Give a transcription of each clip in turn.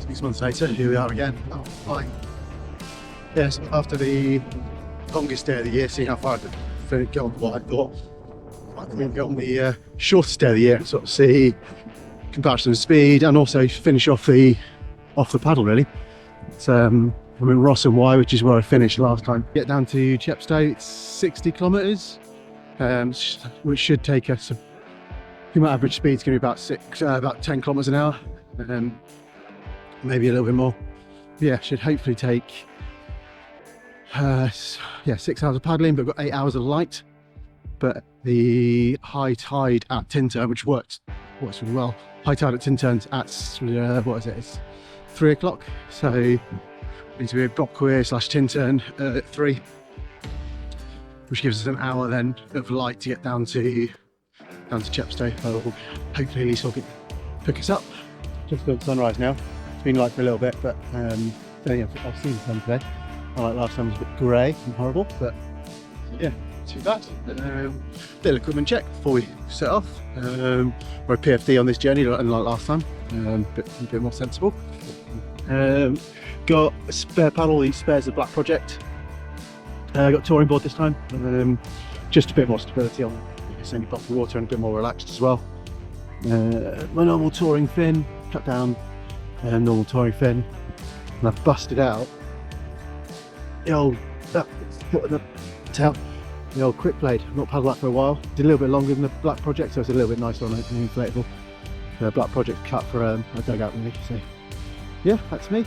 6 months later, here we are again. Oh, fine. Yes, after the longest day of the year, seeing how far I could go on what I thought. I'm going to go on the shortest day of the year and sort of see comparison of speed and also finish off the paddle really. So I'm in River Wye, which is where I finished last time. Get down to Chepstow, it's 60 kilometres, which should take us. I think my average speed's going to be about 10 kilometres an hour, maybe a little bit more. Yeah, should hopefully take 6 hours of paddling, but I've got 8 hours of light. But the high tide at Tintern, which works really well. High tide at Tintern's at it's 3 o'clock, so we need to be at Brockway/Tintern at 3, which gives us an hour then of light to get down to Chepstow. Hopefully at least I'll pick us up. Just got sunrise now. It's been light for a little bit, but I've seen the sun today. Last time was a bit grey and horrible, but yeah, not too bad. Little equipment check before we set off. We're a PFD on this journey, unlike last time. A bit more sensible. Got a spare paddle. These spares the Black Project. Got a touring board this time. Just a bit more stability on only bottom of water and a bit more relaxed as well. My normal touring fin, cut down normal touring fin, and I've busted out the old quick blade. I've not paddled that for a while. Did a little bit longer than the Black Project, so it's a little bit nicer on an inflatable. The Black Project cut for a dugout really. So yeah, that's me.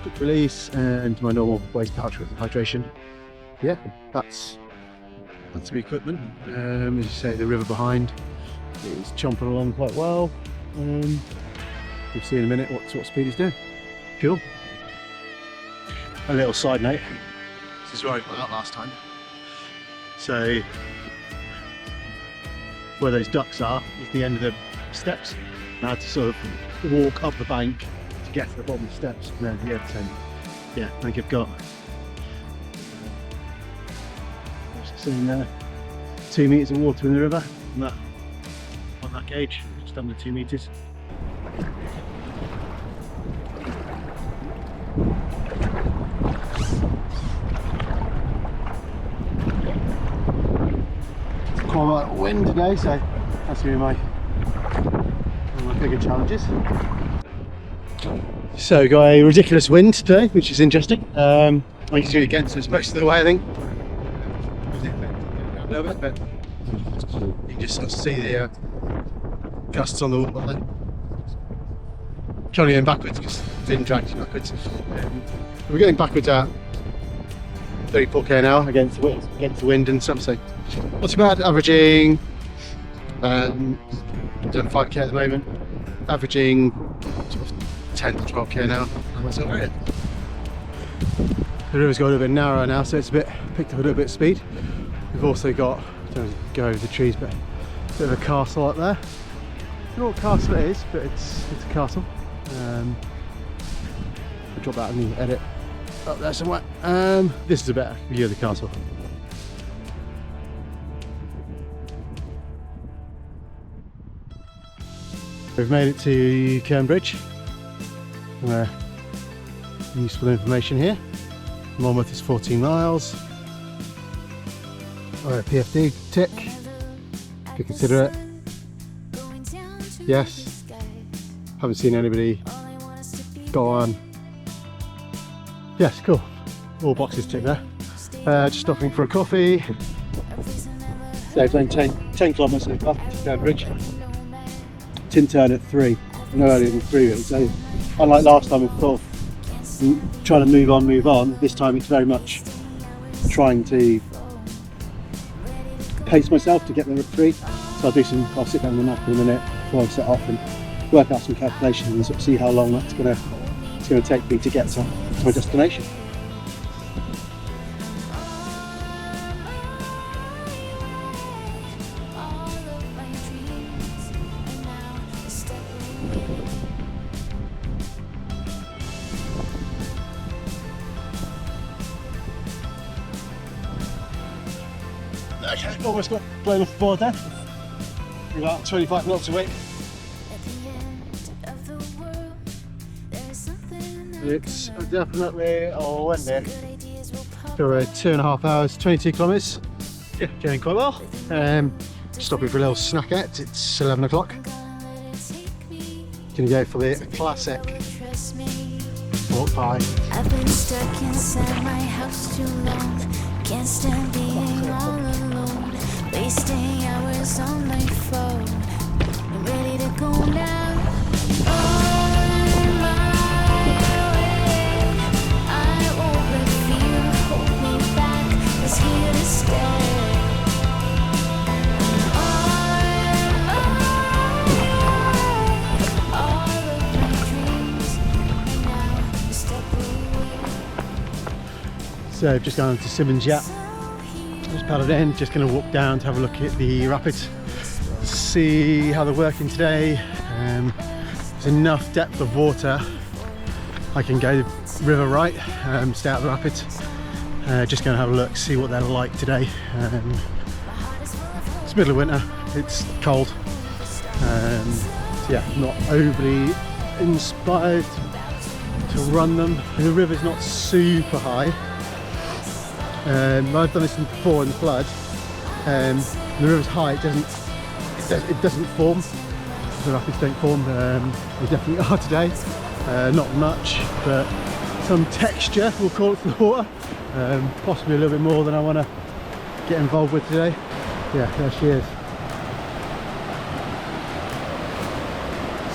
Quick release and my normal waste pouch with hydration. Yeah, that's the equipment. As you say, the river behind is chomping along quite well. We'll see in a minute what sort of speed he's doing. Cool. A little side note, this is where I got out last time. So where those ducks are is the end of the steps. And I had to sort of walk up the bank to get to the bottom of the steps. And then yeah, I think I've got 2 meters of water in the river on that gauge, just under 2 meters. Quite a lot of wind today, so that's going to be one of my bigger challenges. So got a ridiculous wind today, which is interesting. I can see it against us most of the way, I think. A little bit, but you can just sort of see the gusts on the water there. Currently going backwards because the wind drags you backwards. We're going backwards at 34k an hour against the wind and some, so not too bad. Averaging doing 5k at the moment, averaging sort of 10 to 12k an hour. That's all right. The river's got a little bit narrower now, so it's picked up a little bit of speed. We've also got, I don't know, go over the trees, but a bit of a castle up there. I don't know what castle it is, but it's a castle. I'll drop that in the edit up there somewhere. This is a better view of the castle. We've made it to Cairnbridge. Useful information here. Monmouth is 14 miles. Alright, PFD tick, if you consider it. Yes, haven't seen anybody go on. Yes, cool, all boxes tick there. Just stopping for a coffee. So playing 10 kilometres up to Cairnbridge. Tintern at 3, no earlier than 3 really. So unlike last time, we've sort of trying to move on. This time it's very much trying to pace myself to get there at 3. So I'll sit down on the map in a minute before I set off and work out some calculations and sort of see how long it's going to take me to get to my destination. Okay, almost got blown off the board there. We're about 25 knots away. It's definitely windy. So we're 2.5 hours, 22 kilometres. Yeah, going quite well. Stopping for a little snack at. It's 11 o'clock. Gonna go for the classic pork pie. I've been stuck inside my house too long. Can't stand being all alone. Wasting hours on my phone. I'm ready to go now. On my way. I won't let fear hold me back. It's here to stay. So I've just gone to Simmons Yacht, just paddled in, just going to walk down to have a look at the rapids, see how they're working today. There's enough depth of water I can go River Wye, stay out of the rapids. Just going to have a look, see what they're like today. It's middle of winter, it's cold, so yeah, not overly inspired to run them. The river's not super high. I've done this before in the flood. The river's high, it doesn't form. The rapids don't form. They definitely are today. Not much, but some texture, we'll call it, to the water. Possibly a little bit more than I want to get involved with today. Yeah, there she is.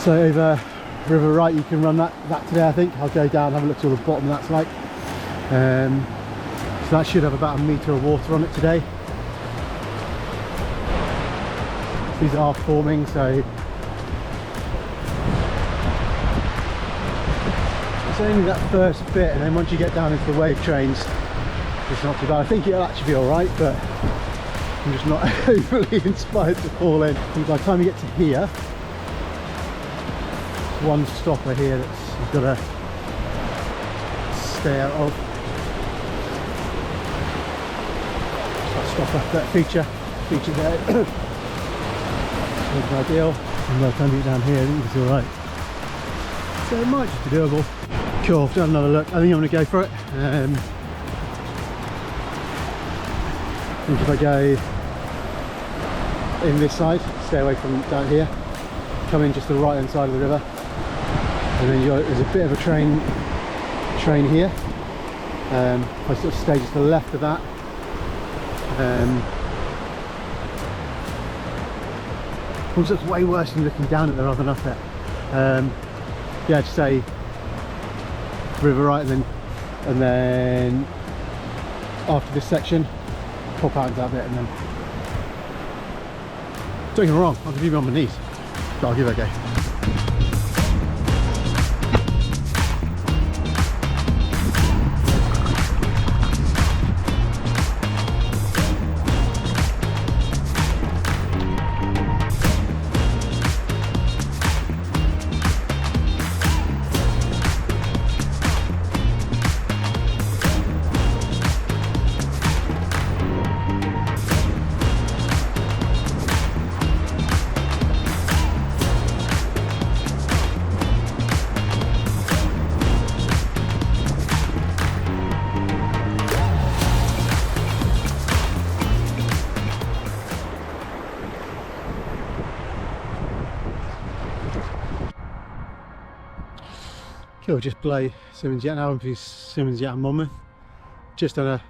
So over River Wye, you can run that today, I think. I'll go down and have a look to what the bottom of that's like. So that should have about 1 metre of water on it today. These are forming, so it's only that first bit, and then once you get down into the wave trains, it's not too bad. I think it'll actually be alright, but I'm just not overly inspired to fall in. I think by the time you get to here, one stopper here that you've got to stay out of. Stopper, that feature there. Wasn't ideal. And by the time you get down here, I think it's alright. So it might just be doable. Cool, I've done another look. I think I'm going to go for it. I think if I go in this side, stay away from down here, come in just the right hand side of the river, and then there's a bit of a train here. If I sort of stay just to the left of that, also it's way worse than looking down at there rather than up there. Yeah, just say River Wye, and then after this section, pop out into that bit, and then don't get me wrong, I'll give you on my knees, but I'll give it a go. Cool, just below Simmons Yacht now, with Simmons Yacht and Monmouth. Just on a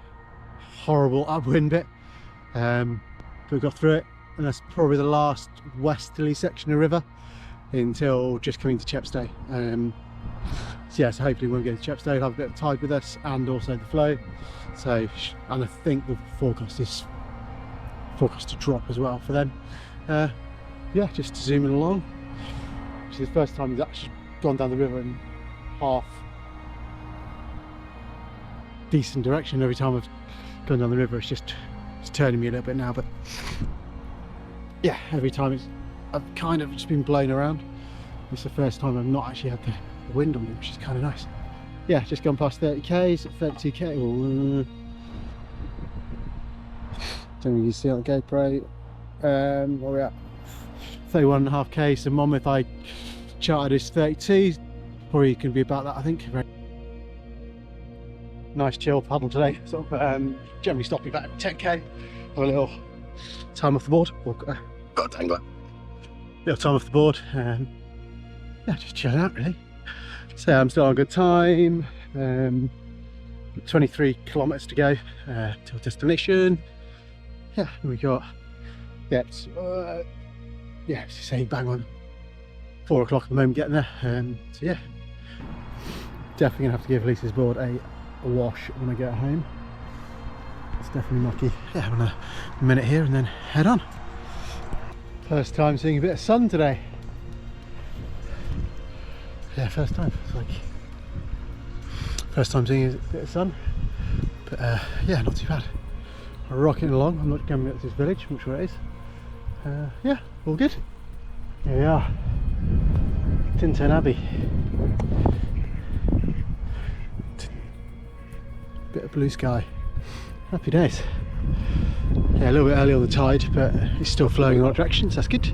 horrible upwind bit, but we got through it, and that's probably the last westerly section of river until just coming to Chepstow. So yeah, so hopefully when we get to Chepstow we'll have a bit of tide with us and also the flow. So, and I think the forecast is to drop as well for them. Yeah, just zooming along. This is the first time we've actually gone down the river in half decent direction. Every time I've gone down the river, it's turning me a little bit now, but yeah, every time I've kind of just been blown around. It's the first time I've not actually had the wind on me, which is kind of nice. Yeah, just gone past 30k, at 32k. Don't know if you see on the GoPro. Where are we at? 31.5k. So Monmouth I charted is 32. Probably going to be about that, I think. nice chill paddle today. Sort of generally stopping about 10k, have a little time off the board. Got a dangler. Little time off the board. Yeah, just chilling out really. So I'm still on a good time. 23 kilometers to go to our destination. Yeah, we got yeah, saying bang on 4 o'clock at the moment getting there. So yeah, definitely gonna have to give Lisa's board a wash when I get home. It's definitely mucky. Yeah, having a minute here and then head on. First time seeing a bit of sun today. Yeah, first time. It's like first time seeing a bit of sun. But yeah, not too bad. Rocking along. I'm not coming up to this village. I'm not sure what it is. Yeah, all good. Here we are, Tintern Abbey. Bit of blue sky. Happy days. Yeah, a little bit early on the tide, but it's still flowing in the right direction, so that's good.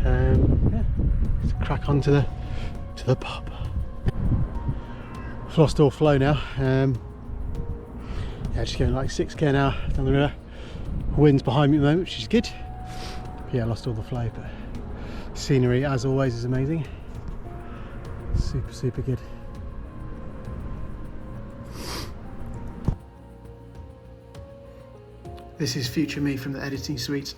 Yeah, let's crack on to the pub. I've lost all flow now. Yeah, just going like 6k an hour down the river. Wind's behind me at the moment, which is good. Yeah, I lost all the flow, but scenery as always is amazing. Super good. This is future me from the editing suite.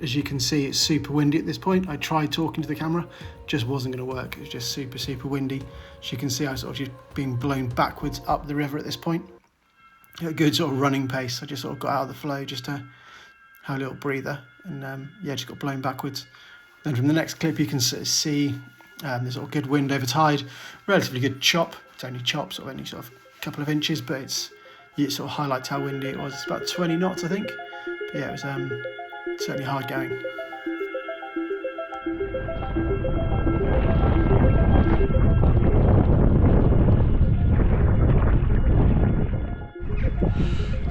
As you can see, it's super windy at this point. I tried talking to the camera, just wasn't going to work. It was just super windy. As you can see, I was sort of just being blown backwards up the river at this point. At a good sort of running pace. I just sort of got out of the flow just to have a little breather, and yeah, just got blown backwards. Then from the next clip you can see there's sort of good wind over tide, relatively good chop. It's only chop, sort of only sort of a couple of inches, but it sort of highlights how windy it was. It's about 20 knots I think, but yeah, it was certainly hard going.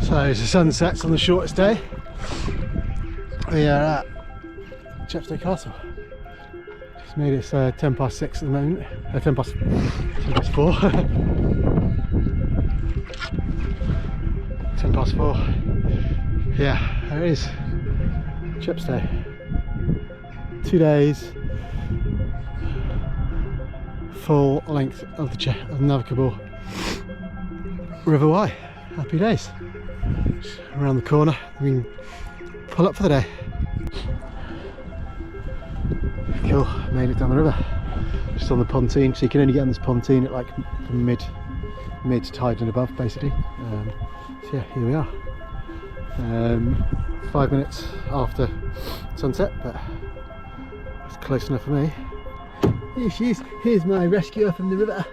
So as the sun sets on the shortest day, we are at Chepstow Castle. It's made it 10 past 6 at the moment. 10 past 4. 10 past 4. Yeah, there it is. Chepstow. 2 days. Full length of the navigable River Wye. Happy days. Just around the corner, we can pull up for the day. Cool, made it down the river. Just on the pontoon, so you can only get on this pontoon at like mid tide and above basically. So yeah, here we are. 5 minutes after sunset, but it's close enough for me. Here she is. Here's my rescuer from the river.